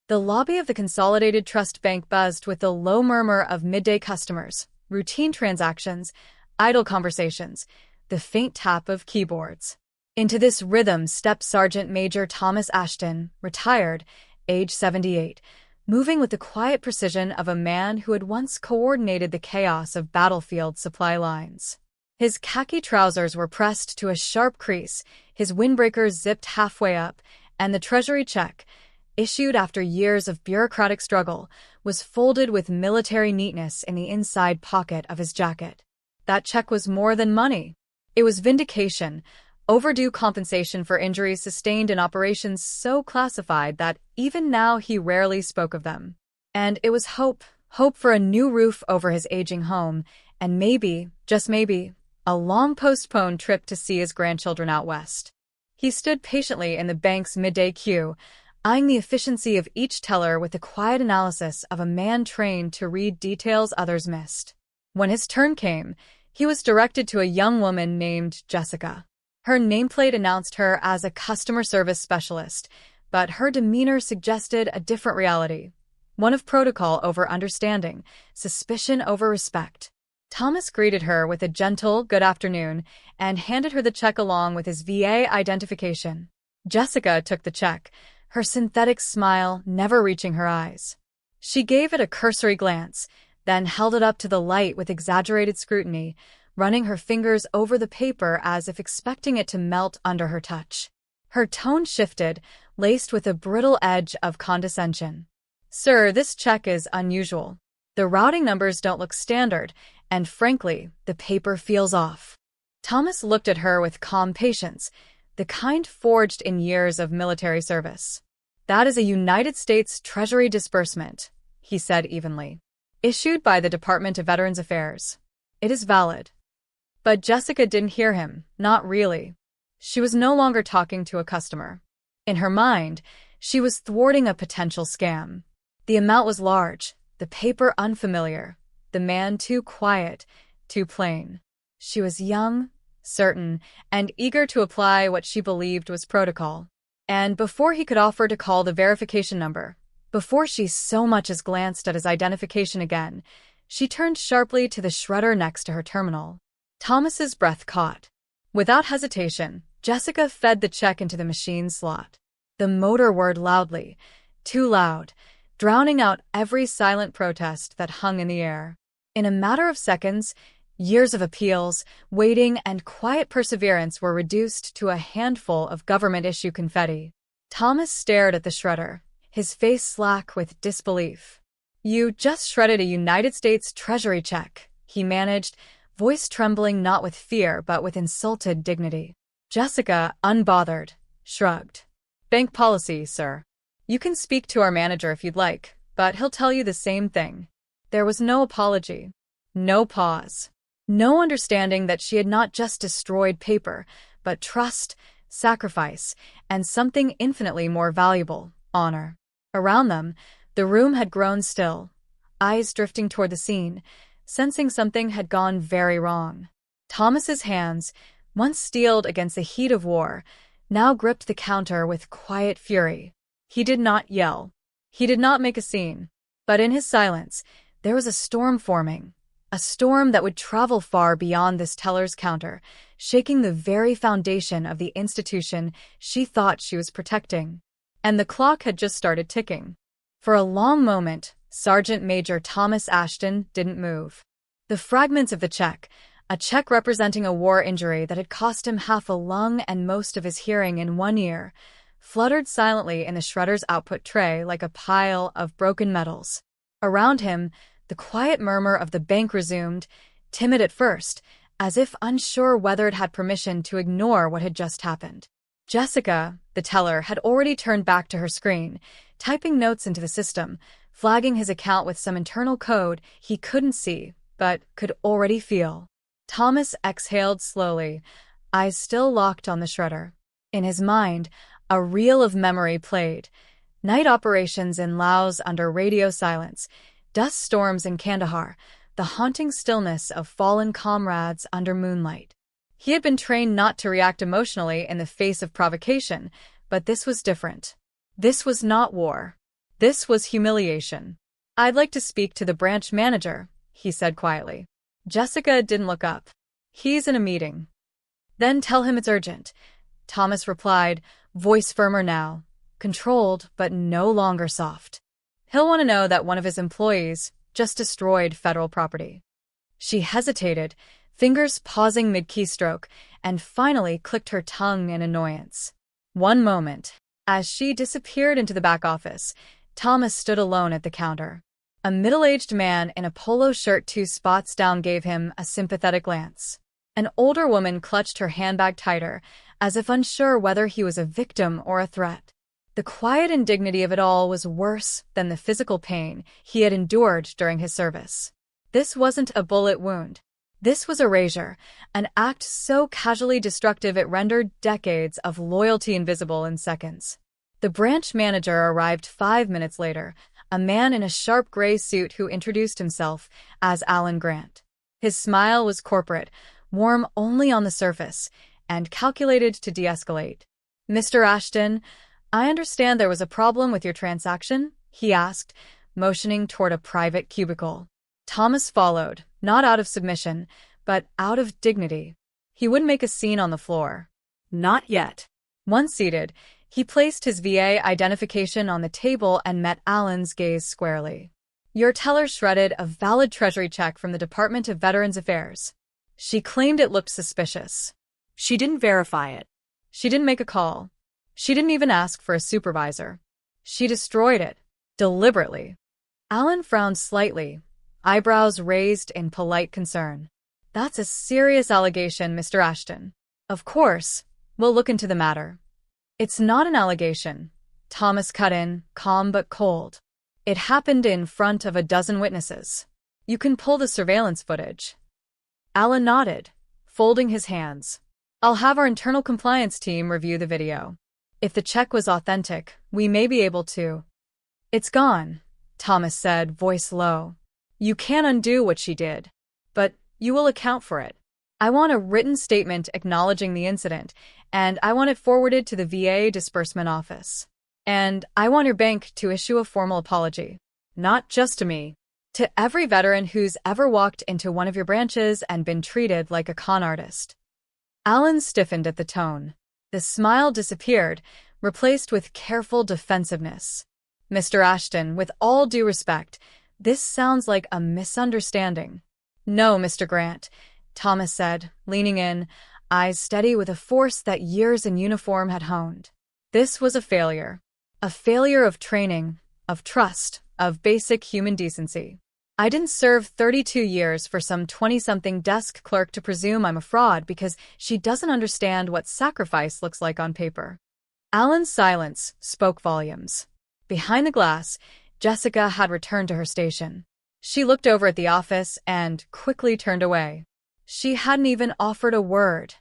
The lobby of the Consolidated Trust Bank buzzed with the low murmur of midday customers, routine transactions, idle conversations, the faint tap of keyboards. Into this rhythm stepped Sergeant Major Thomas Ashton, retired, age 78, moving with the quiet precision of a man who had once coordinated the chaos of battlefield supply lines. His khaki trousers were pressed to a sharp crease, his windbreakers zipped halfway up, and the Treasury check, issued after years of bureaucratic struggle, was folded with military neatness in the inside pocket of his jacket. That check was more than money. It was vindication, overdue compensation for injuries sustained in operations so classified that even now he rarely spoke of them. And it was hope for a new roof over his aging home, and maybe, just maybe, a long-postponed trip to see his grandchildren out west. He stood patiently in the bank's midday queue, eyeing the efficiency of each teller with the quiet analysis of a man trained to read details others missed. When his turn came, he was directed to a young woman named Jessica. Her nameplate announced her as a customer service specialist, but her demeanor suggested a different reality, one of protocol over understanding, suspicion over respect. Thomas greeted her with a gentle good afternoon and handed her the check along with his VA identification. Jessica took the check, her synthetic smile never reaching her eyes. She gave it a cursory glance, then held it up to the light with exaggerated scrutiny, running her fingers over the paper as if expecting it to melt under her touch. Her tone shifted, laced with a brittle edge of condescension. "Sir, this check is unusual. The routing numbers don't look standard, and frankly, the paper feels off." Thomas looked at her with calm patience, the kind forged in years of military service. "That is a United States Treasury disbursement," he said evenly, "issued by the Department of Veterans Affairs. It is valid." But Jessica didn't hear him, not really. She was no longer talking to a customer. In her mind, she was thwarting a potential scam. The amount was large, the paper unfamiliar, the man too quiet, too plain. She was young, certain, and eager to apply what she believed was protocol. And before he could offer to call the verification number, before she so much as glanced at his identification again, she turned sharply to the shredder next to her terminal. Thomas's breath caught. Without hesitation, Jessica fed the check into the machine's slot. The motor whirred loudly, too loud, drowning out every silent protest that hung in the air. In a matter of seconds, years of appeals, waiting, and quiet perseverance were reduced to a handful of government-issue confetti. Thomas stared at the shredder, his face slack with disbelief. "You just shredded a United States Treasury check," he managed, voice trembling not with fear but with insulted dignity. Jessica, unbothered, shrugged. "Bank policy, sir. You can speak to our manager if you'd like, but he'll tell you the same thing." There was no apology, no pause, no understanding that she had not just destroyed paper, but trust, sacrifice, and something infinitely more valuable, honor. Around them, the room had grown still, eyes drifting toward the scene, sensing something had gone very wrong. Thomas's hands, once steeled against the heat of war, now gripped the counter with quiet fury. He did not yell. He did not make a scene. But in his silence, there was a storm forming, a storm that would travel far beyond this teller's counter, shaking the very foundation of the institution she thought she was protecting. And the clock had just started ticking. For a long moment, Sergeant Major Thomas Ashton didn't move. The fragments of the check, a check representing a war injury that had cost him half a lung and most of his hearing in 1 year, fluttered silently in the shredder's output tray like a pile of broken metals. Around him, the quiet murmur of the bank resumed, timid at first, as if unsure whether it had permission to ignore what had just happened. Jessica, the teller, had already turned back to her screen, typing notes into the system, flagging his account with some internal code he couldn't see, but could already feel. Thomas exhaled slowly, eyes still locked on the shredder. In his mind, a reel of memory played. Night operations in Laos under radio silence, dust storms in Kandahar, the haunting stillness of fallen comrades under moonlight. He had been trained not to react emotionally in the face of provocation, but this was different. This was not war. This was humiliation. "I'd like to speak to the branch manager," he said quietly. Jessica didn't look up. "He's in a meeting." "Then tell him it's urgent," Thomas replied, voice firmer now, controlled but no longer soft. "He'll want to know that one of his employees just destroyed federal property." She hesitated, fingers pausing mid-keystroke, and finally clicked her tongue in annoyance. One moment. As she disappeared into the back office, Thomas stood alone at the counter. A middle-aged man in a polo shirt 2 spots down gave him a sympathetic glance. An older woman clutched her handbag tighter, as if unsure whether he was a victim or a threat. The quiet indignity of it all was worse than the physical pain he had endured during his service. This wasn't a bullet wound. This was erasure, an act so casually destructive it rendered decades of loyalty invisible in seconds. The branch manager arrived 5 minutes later, a man in a sharp gray suit who introduced himself as Alan Grant. His smile was corporate, warm only on the surface, and calculated to de-escalate. "Mr. Ashton, I understand there was a problem with your transaction?" he asked, motioning toward a private cubicle. Thomas followed, not out of submission, but out of dignity. He wouldn't make a scene on the floor. Not yet. Once seated, he placed his VA identification on the table and met Alan's gaze squarely. "Your teller shredded a valid Treasury check from the Department of Veterans Affairs. She claimed it looked suspicious. She didn't verify it. She didn't make a call. She didn't even ask for a supervisor. She destroyed it. Deliberately." Alan frowned slightly, eyebrows raised in polite concern. "That's a serious allegation, Mr. Ashton. Of course, we'll look into the matter." "It's not an allegation," Thomas cut in, calm but cold. "It happened in front of a dozen witnesses. You can pull the surveillance footage." Alan nodded, folding his hands. "I'll have our internal compliance team review the video. If the check was authentic, we may be able to." "It's gone," Thomas said, voice low. "You can't undo what she did, but you will account for it. I want a written statement acknowledging the incident, and I want it forwarded to the VA disbursement office. And I want your bank to issue a formal apology. Not just to me. To every veteran who's ever walked into one of your branches and been treated like a con artist." Alan stiffened at the tone. The smile disappeared, replaced with careful defensiveness. "Mr. Ashton, with all due respect, this sounds like a misunderstanding." "No, Mr. Grant," Thomas said, leaning in, eyes steady with a force that years in uniform had honed. "This was a failure. A failure of training, of trust, of basic human decency. I didn't serve 32 years for some 20-something desk clerk to presume I'm a fraud because she doesn't understand what sacrifice looks like on paper." Alan's silence spoke volumes. Behind the glass, Jessica had returned to her station. She looked over at the office and quickly turned away. She hadn't even offered a word.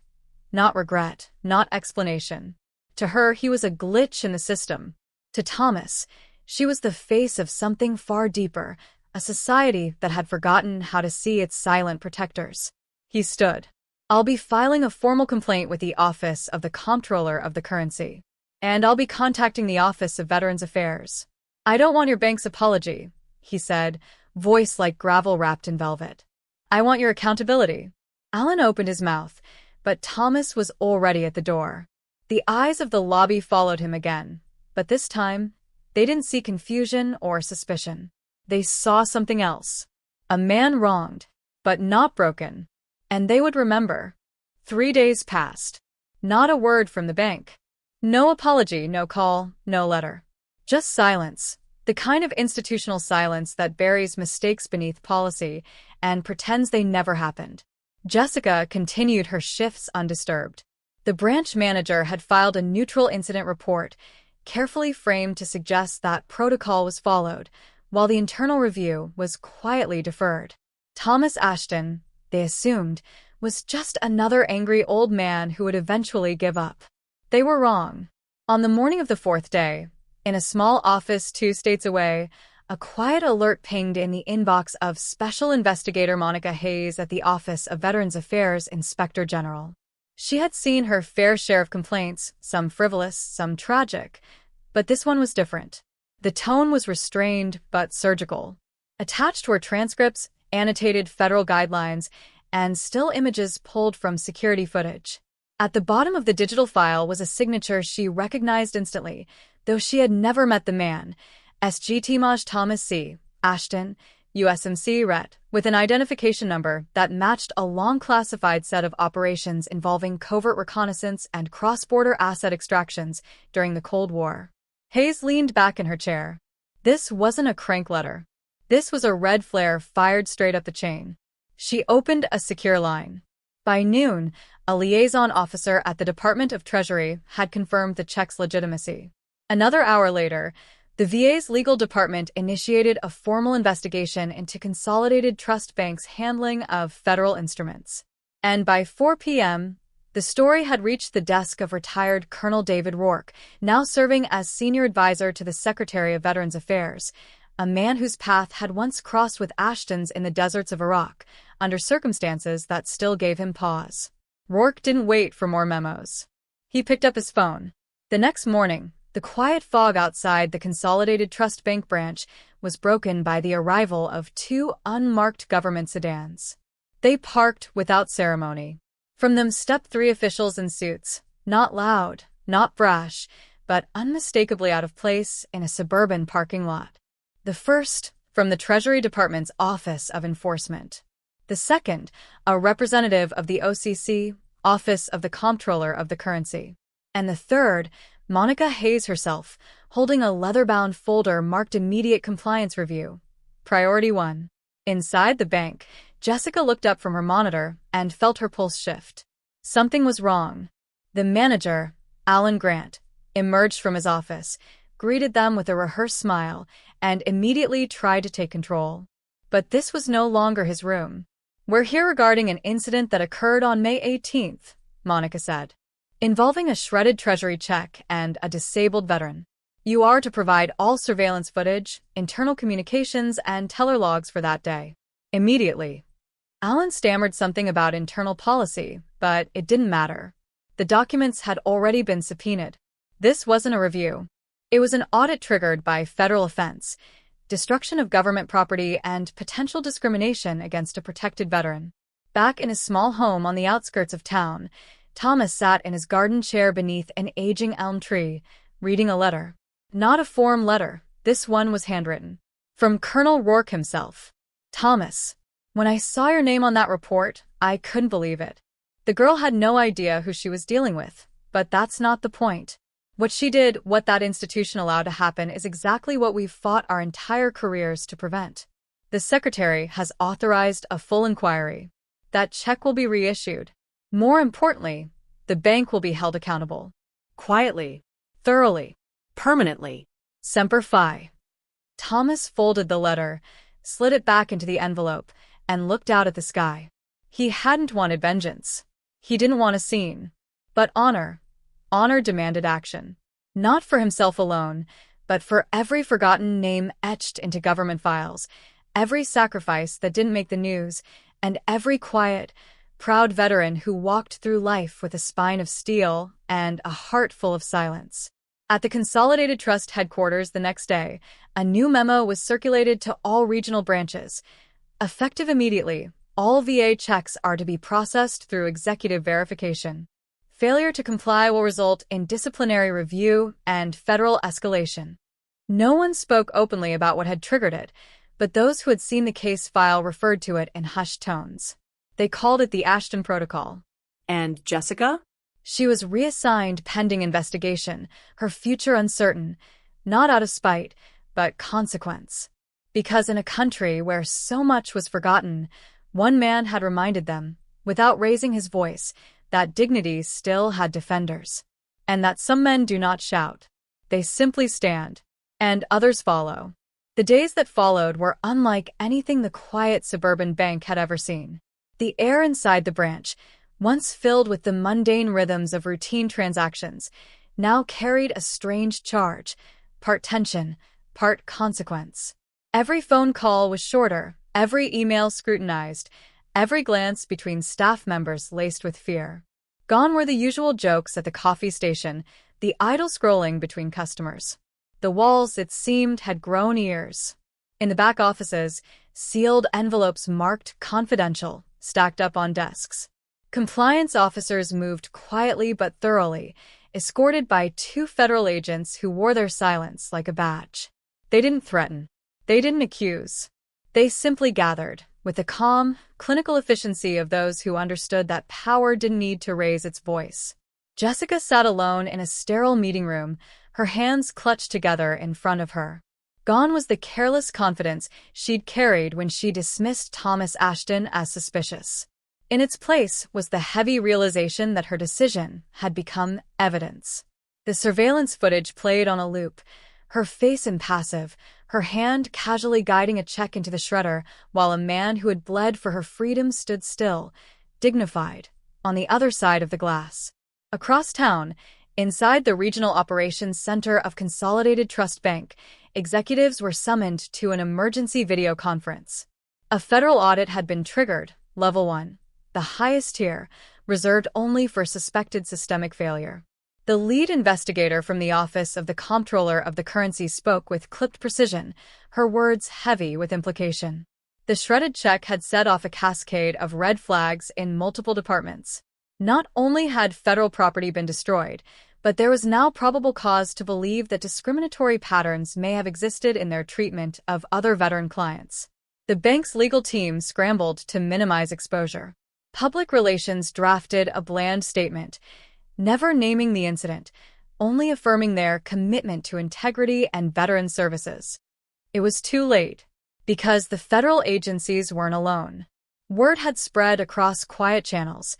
Not regret, not explanation. To her, he was a glitch in the system. To Thomas, she was the face of something far deeper, a society that had forgotten how to see its silent protectors. He stood. "I'll be filing a formal complaint with the Office of the Comptroller of the Currency. And I'll be contacting the Office of Veterans Affairs. I don't want your bank's apology," he said, voice like gravel wrapped in velvet. "I want your accountability." Alan opened his mouth, but Thomas was already at the door. The eyes of the lobby followed him again, but this time, they didn't see confusion or suspicion. They saw something else. A man wronged, but not broken. And they would remember. 3 days passed. Not a word from the bank. No apology, no call, no letter. Just silence. The kind of institutional silence that buries mistakes beneath policy and pretends they never happened. Jessica continued her shifts undisturbed. The branch manager had filed a neutral incident report, carefully framed to suggest that protocol was followed, while the internal review was quietly deferred. Thomas Ashton, they assumed, was just another angry old man who would eventually give up. They were wrong. On the morning of the 4th day, in a small office 2 states away, a quiet alert pinged in the inbox of Special Investigator Monica Hayes at the Office of Veterans Affairs Inspector General. She had seen her fair share of complaints, some frivolous, some tragic, but this one was different. The tone was restrained but surgical. Attached were transcripts, annotated federal guidelines, and still images pulled from security footage. At the bottom of the digital file was a signature she recognized instantly, though she had never met the man. S.G. Timaj Thomas C. Ashton, USMC Ret, with an identification number that matched a long classified set of operations involving covert reconnaissance and cross-border asset extractions during the Cold War. Hayes leaned back in her chair. This wasn't a crank letter. This was a red flare fired straight up the chain. She opened a secure line. By noon, a liaison officer at the Department of Treasury had confirmed the check's legitimacy. Another hour later, the VA's legal department initiated a formal investigation into Consolidated Trust Bank's handling of federal instruments. And by 4 p.m., the story had reached the desk of retired Colonel David Rourke, now serving as senior advisor to the Secretary of Veterans Affairs, a man whose path had once crossed with Ashton's in the deserts of Iraq, under circumstances that still gave him pause. Rourke didn't wait for more memos. He picked up his phone. The next morning, the quiet fog outside the Consolidated Trust Bank branch was broken by the arrival of two unmarked government sedans. They parked without ceremony. From them stepped three officials in suits, not loud, not brash, but unmistakably out of place in a suburban parking lot. The first, from the Treasury Department's Office of Enforcement. The second, a representative of the OCC, Office of the Comptroller of the Currency. And the third, Monica Hayes herself, holding a leather-bound folder marked Immediate Compliance Review. Priority 1. Inside the bank, Jessica looked up from her monitor and felt her pulse shift. Something was wrong. The manager, Alan Grant, emerged from his office, greeted them with a rehearsed smile, and immediately tried to take control. But this was no longer his room. "We're here regarding an incident that occurred on May 18th, Monica said, involving a shredded Treasury check and a disabled veteran. You are to provide all surveillance footage, internal communications, and teller logs for that day. Immediately." Alan stammered something about internal policy, but it didn't matter. The documents had already been subpoenaed. This wasn't a review. It was an audit triggered by federal offense, destruction of government property, and potential discrimination against a protected veteran. Back in his small home on the outskirts of town, Thomas sat in his garden chair beneath an aging elm tree, reading a letter. Not a form letter, this one was handwritten. From Colonel Rourke himself. "Thomas, when I saw your name on that report, I couldn't believe it." The girl had no idea who she was dealing with, but that's not the point. What she did, what that institution allowed to happen, is exactly what we've fought our entire careers to prevent. The Secretary has authorized a full inquiry. That check will be reissued. More importantly, the bank will be held accountable. Quietly, thoroughly, permanently. Semper Fi. Thomas folded the letter, slid it back into the envelope, and looked out at the sky. He hadn't wanted vengeance. He didn't want a scene. But honor. Honor demanded action. Not for himself alone, but for every forgotten name etched into government files, every sacrifice that didn't make the news, and every quiet, proud veteran who walked through life with a spine of steel and a heart full of silence. At the Consolidated Trust headquarters the next day, a new memo was circulated to all regional branches. Effective immediately, all VA checks are to be processed through executive verification. Failure to comply will result in disciplinary review and federal escalation. No one spoke openly about what had triggered it, but those who had seen the case file referred to it in hushed tones. They called it the Ashton Protocol. And Jessica? She was reassigned pending investigation, her future uncertain, not out of spite, but consequence. Because in a country where so much was forgotten, one man had reminded them, without raising his voice, that dignity still had defenders. And that some men do not shout. They simply stand. And others follow. The days that followed were unlike anything the quiet suburban bank had ever seen. The air inside the branch, once filled with the mundane rhythms of routine transactions, now carried a strange charge, part tension, part consequence. Every phone call was shorter, every email scrutinized, every glance between staff members laced with fear. Gone were the usual jokes at the coffee station, the idle scrolling between customers. The walls, it seemed, had grown ears. In the back offices, sealed envelopes marked confidential stacked up on desks. Compliance officers moved quietly but thoroughly, escorted by two federal agents who wore their silence like a badge. They didn't threaten. They didn't accuse. They simply gathered, with the calm, clinical efficiency of those who understood that power didn't need to raise its voice. Jessica sat alone in a sterile meeting room, her hands clutched together in front of her. Gone was the careless confidence she'd carried when she dismissed Thomas Ashton as suspicious. In its place was the heavy realization that her decision had become evidence. The surveillance footage played on a loop, her face impassive, her hand casually guiding a check into the shredder, while a man who had bled for her freedom stood still, dignified, on the other side of the glass. Across town, inside the Regional Operations Center of Consolidated Trust Bank, executives were summoned to an emergency video conference. A federal audit had been triggered, Level 1, the highest tier, reserved only for suspected systemic failure. The lead investigator from the Office of the Comptroller of the Currency spoke with clipped precision, her words heavy with implication. The shredded check had set off a cascade of red flags in multiple departments. Not only had federal property been destroyed, but there was now probable cause to believe that discriminatory patterns may have existed in their treatment of other veteran clients. The bank's legal team scrambled to minimize exposure. Public relations drafted a bland statement, never naming the incident, only affirming their commitment to integrity and veteran services. It was too late, because the federal agencies weren't alone. Word had spread across quiet channels.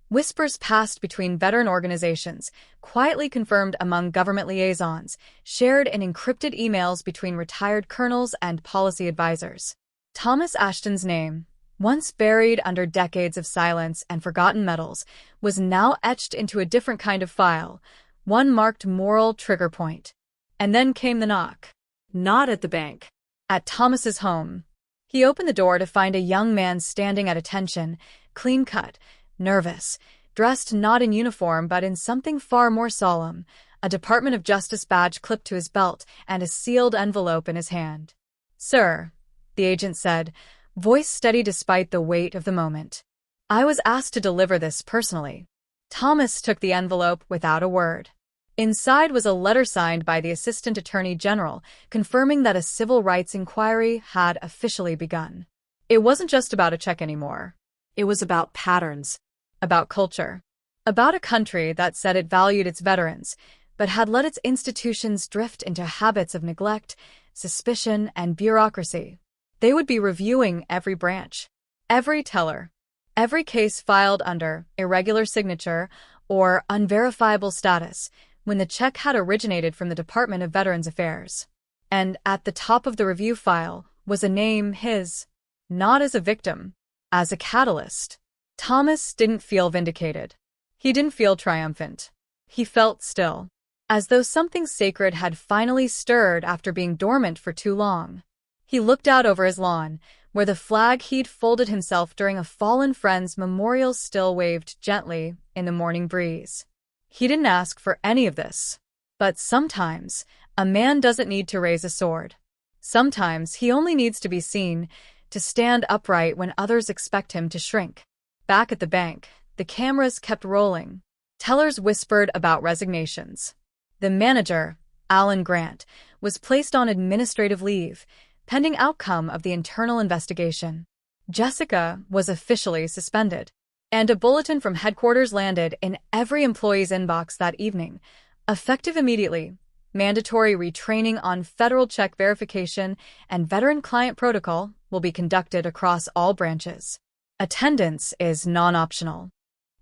Whispers passed between veteran organizations, quietly confirmed among government liaisons, shared in encrypted emails between retired colonels and policy advisors. Thomas Ashton's name, once buried under decades of silence and forgotten medals, was now etched into a different kind of file, one marked moral trigger point. And then came the knock. Not at the bank. At Thomas's home. He opened the door to find a young man standing at attention, clean-cut, nervous, dressed not in uniform but in something far more solemn, a Department of Justice badge clipped to his belt and a sealed envelope in his hand. "Sir," the agent said, voice steady despite the weight of the moment. "I was asked to deliver this personally." Thomas took the envelope without a word. Inside was a letter signed by the Assistant Attorney General, confirming that a civil rights inquiry had officially begun. It wasn't just about a check anymore. It was about patterns, about culture, about a country that said it valued its veterans, but had let its institutions drift into habits of neglect, suspicion, and bureaucracy. They would be reviewing every branch, every teller, every case filed under irregular signature or unverifiable status when the check had originated from the Department of Veterans Affairs. And at the top of the review file was a name, his, not as a victim, as a catalyst. Thomas didn't feel vindicated. He didn't feel triumphant. He felt still, as though something sacred had finally stirred after being dormant for too long. He looked out over his lawn, where the flag he'd folded himself during a fallen friend's memorial still waved gently in the morning breeze. He didn't ask for any of this. But sometimes, a man doesn't need to raise a sword. Sometimes he only needs to be seen, to stand upright when others expect him to shrink. Back at the bank, the cameras kept rolling. Tellers whispered about resignations. The manager, Alan Grant, was placed on administrative leave, pending outcome of the internal investigation. Jessica was officially suspended, and a bulletin from headquarters landed in every employee's inbox that evening, effective immediately. Mandatory retraining on federal check verification and veteran client protocol will be conducted across all branches. Attendance is non-optional.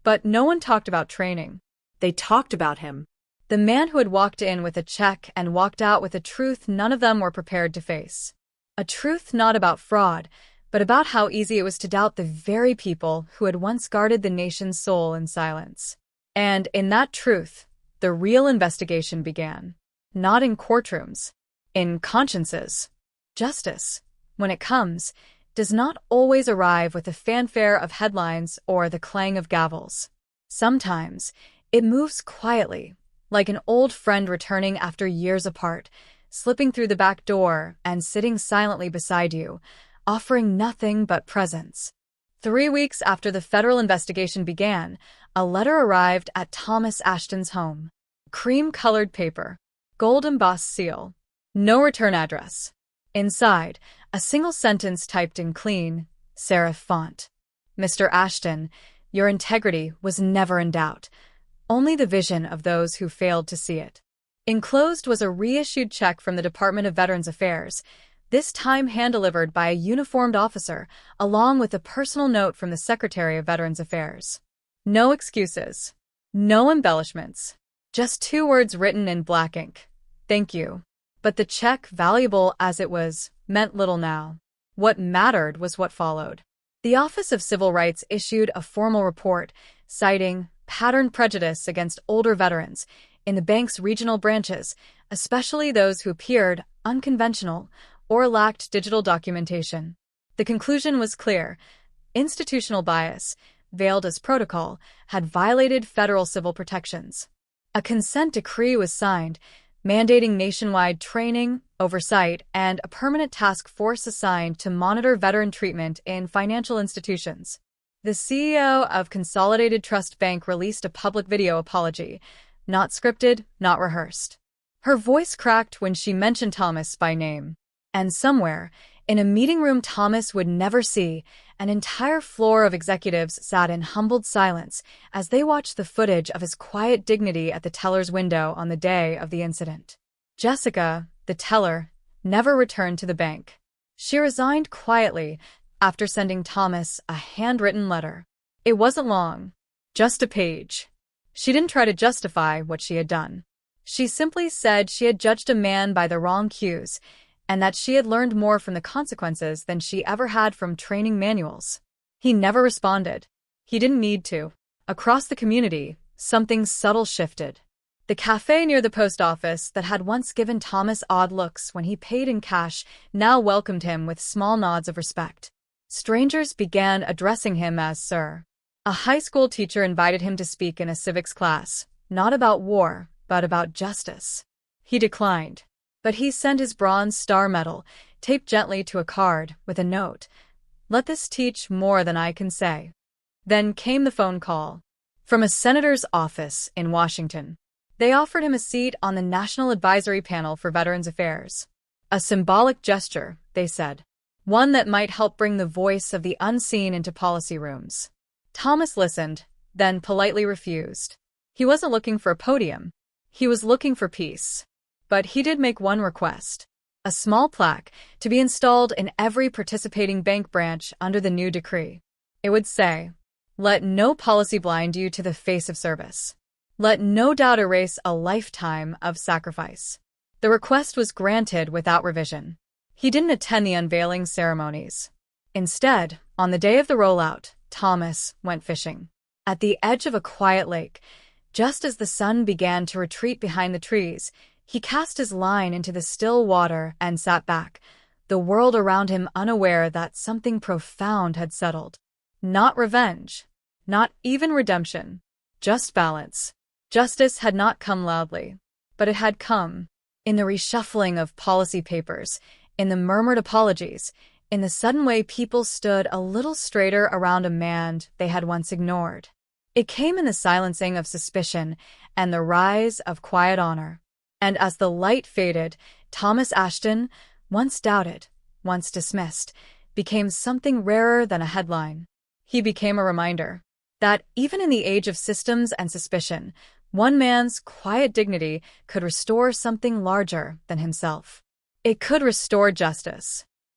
But no one talked about training. They talked about him. The man who had walked in with a check and walked out with a truth none of them were prepared to face. A truth not about fraud, but about how easy it was to doubt the very people who had once guarded the nation's soul in silence. And in that truth, the real investigation began. Not in courtrooms, in consciences. Justice, when it comes, does not always arrive with the fanfare of headlines or the clang of gavels. Sometimes, it moves quietly, like an old friend returning after years apart, slipping through the back door and sitting silently beside you, offering nothing but presence. 3 weeks after the federal investigation began, a letter arrived at Thomas Ashton's home. Cream-colored paper, gold-embossed seal, no return address. Inside, a single sentence typed in clean, serif font. Mr. Ashton, your integrity was never in doubt, only the vision of those who failed to see it. Enclosed was a reissued check from the Department of Veterans Affairs, this time hand-delivered by a uniformed officer, along with a personal note from the Secretary of Veterans Affairs. No excuses. No embellishments. Just 2 words written in black ink. Thank you. But the check, valuable as it was, meant little now. What mattered was what followed. The Office of Civil Rights issued a formal report citing patterned prejudice against older veterans in the bank's regional branches, especially those who appeared unconventional or lacked digital documentation. The conclusion was clear. Institutional bias, veiled as protocol, had violated federal civil protections. A consent decree was signed, mandating nationwide training, oversight, and a permanent task force assigned to monitor veteran treatment in financial institutions. The CEO of Consolidated Trust Bank released a public video apology, not scripted, not rehearsed. Her voice cracked when she mentioned Thomas by name. And somewhere, in a meeting room Thomas would never see, an entire floor of executives sat in humbled silence as they watched the footage of his quiet dignity at the teller's window on the day of the incident. Jessica, the teller, never returned to the bank. She resigned quietly after sending Thomas a handwritten letter. It wasn't long, just a page. She didn't try to justify what she had done. She simply said she had judged a man by the wrong cues, and that she had learned more from the consequences than she ever had from training manuals. He never responded. He didn't need to. Across the community, something subtle shifted. The cafe near the post office that had once given Thomas odd looks when he paid in cash now welcomed him with small nods of respect. Strangers began addressing him as Sir. A high school teacher invited him to speak in a civics class, not about war, but about justice. He declined. But he sent his bronze star medal, taped gently to a card, with a note. Let this teach more than I can say. Then came the phone call. From a senator's office in Washington. They offered him a seat on the National Advisory Panel for Veterans Affairs. A symbolic gesture, they said. One that might help bring the voice of the unseen into policy rooms. Thomas listened, then politely refused. He wasn't looking for a podium. He was looking for peace. But he did make one request. A small plaque to be installed in every participating bank branch under the new decree. It would say, "Let no policy blind you to the face of service. Let no doubt erase a lifetime of sacrifice." The request was granted without revision. He didn't attend the unveiling ceremonies. Instead, on the day of the rollout, Thomas went fishing. At the edge of a quiet lake, just as the sun began to retreat behind the trees, he cast his line into the still water and sat back, the world around him unaware that something profound had settled. Not revenge, not even redemption, just balance. Justice had not come loudly, but it had come in the reshuffling of policy papers, in the murmured apologies, in the sudden way people stood a little straighter around a man they had once ignored. It came in the silencing of suspicion and the rise of quiet honor. And as the light faded, Thomas Ashton, once doubted, once dismissed, became something rarer than a headline. He became a reminder that even in the age of systems and suspicion, one man's quiet dignity could restore something larger than himself. It could restore justice.